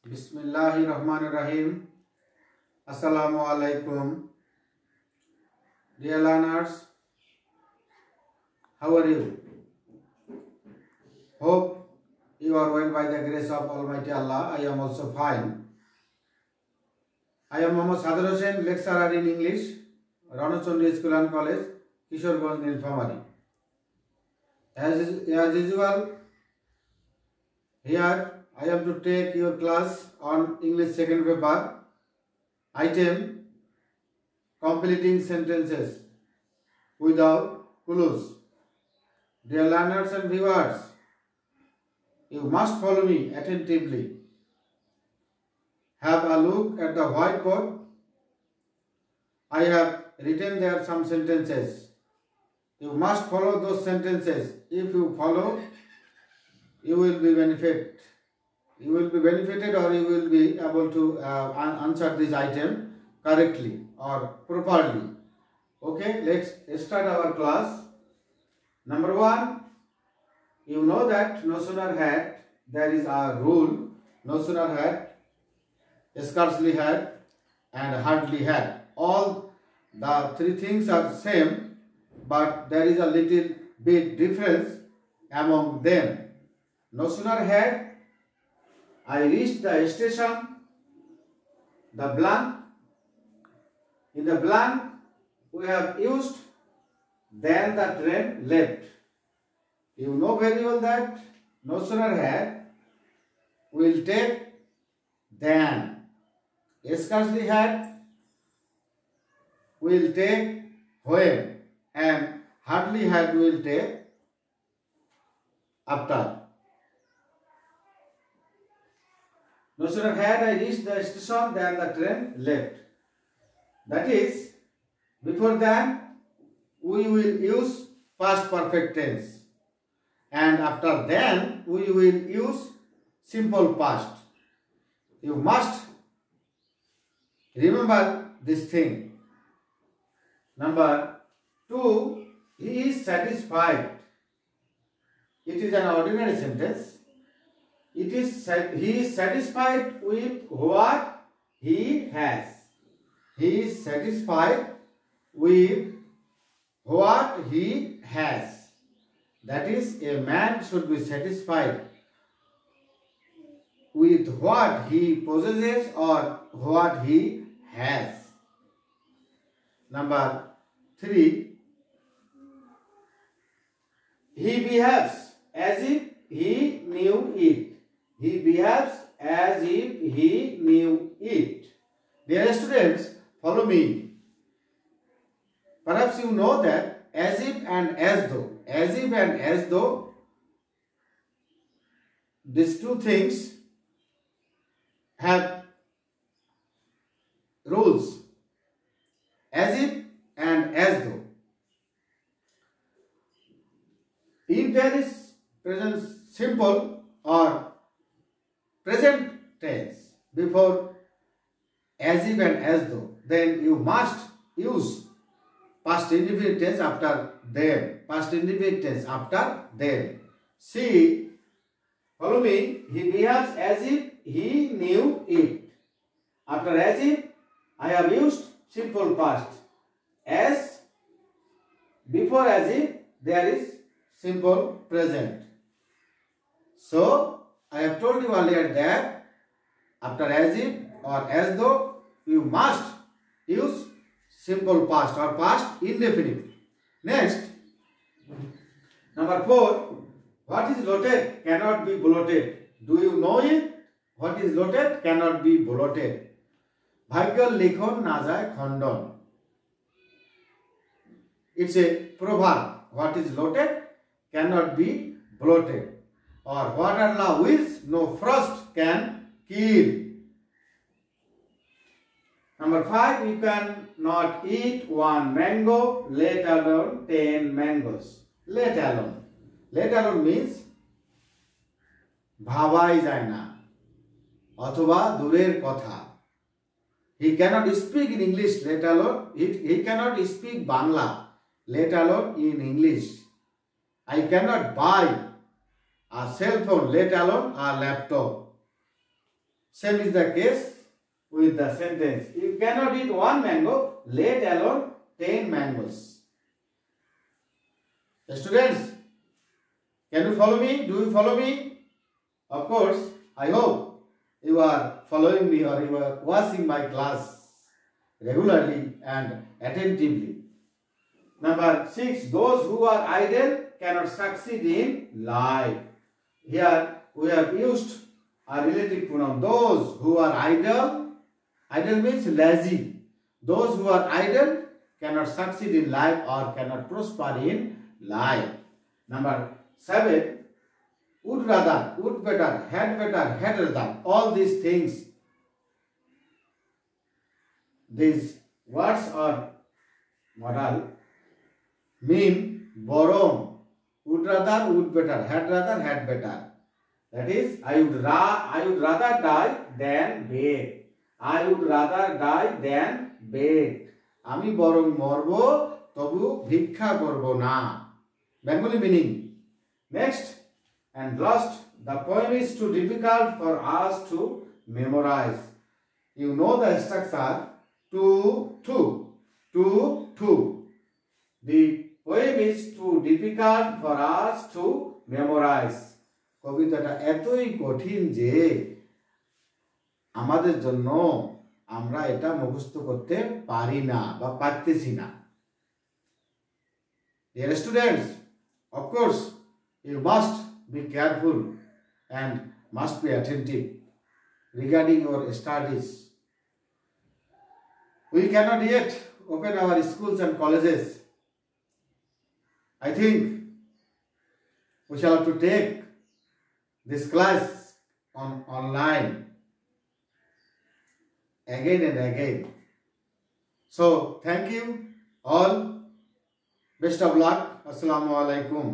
Bismillahirrahmanirrahim. Assalamu alaikum. Dear learners, how are you? Hope you are well by the grace of Almighty Allah. I am also fine. I am Mohammad Sadar Hossain, lecturer in English, Ranachandra School and College, Kishoreganj, Nilphamari. As usual, here I am to take your class on English second paper, item completing sentences without clues. Dear learners and viewers, you must follow me attentively. Have a look at the whiteboard. I have written there some sentences. You must follow those sentences. If you follow, you will be benefited. You will be benefited, or you will be able to answer this item correctly or properly. Okay, let's start our class. Number 1, you know that no sooner had, there is a rule, no sooner had, scarcely had, and hardly had. All the three things are same, but there is a little bit difference among them. No sooner had, I reached the station, the blank. In the blank, we have used then the train left. You know very well that no sooner had will take than. Scarcely had will take when, and hardly had will take after. No sooner had I reached the station than the train left. That is, before than we will use past perfect tense, and after than we will use simple past. You must remember this thing. Number 2, he is satisfied. It is an ordinary sentence. It is he is satisfied with what he has. He is satisfied with what he has. That is, a man should be satisfied with what he possesses or what he has. Number 3, he behaves as if he knew it. He behaves as if he knew it. Dear students, follow me. Perhaps you know that as if and as though, these two things have rules. As if and as though. If there is present simple or present tense before as if and as though, then you must use past indefinite tense after them. Past indefinite tense after them. See, follow me. He behaves as if he knew it. After as if, I have used simple past. As, before as if, there is simple present. So, I have told you earlier that after as if or as though, you must use simple past or past indefinite. Next, number 4, what is loaded cannot be bloated. Do you know it? What is loaded cannot be bloated. Bhagyal likhon na jay khandon. It's a proverb. What is loaded cannot be bloated. Or what Allah wills, no frost can kill. Number 5, you cannot eat 1 mango, let alone 10 mangoes. Let alone. Let alone means bhabai jay na, othoba durer kotha. He cannot speak in English, let alone, he cannot speak Bangla, let alone in English. I cannot buy a cell phone, let alone a laptop. Same is the case with the sentence. You cannot eat one mango, let alone 10 mangoes. Students, can you follow me? Do you follow me? Of course, I hope you are following me or you are watching my class regularly and attentively. Number 6, those who are idle cannot succeed in life. Here we have used a relative pronoun. Those who are idle, idle means lazy. Those who are idle cannot succeed in life or cannot prosper in life. Number 7, would rather, would better, had rather, all these things. These words are modal mean borong, would rather, would better, had better. That is, I would rather die than beg. I would rather die than beg. আমি বরং মরব তবু ভিক্ষা করব না। Bengali meaning. Next and last, the poem is too difficult for us to memorize. You know the structure. Two. The poem is too difficult for us to memorize. কবিতাটা এতই কঠিন যে আমাদের জন্য আমরা এটা মুখস্থ করতে পারি না বা পারতেছি না। Dear students, of course, you must be careful and must be attentive regarding your studies. We cannot yet open our schools and colleges. I think we shall have to take this class online again and again. So, thank you all. Best of luck. Assalamu alaikum.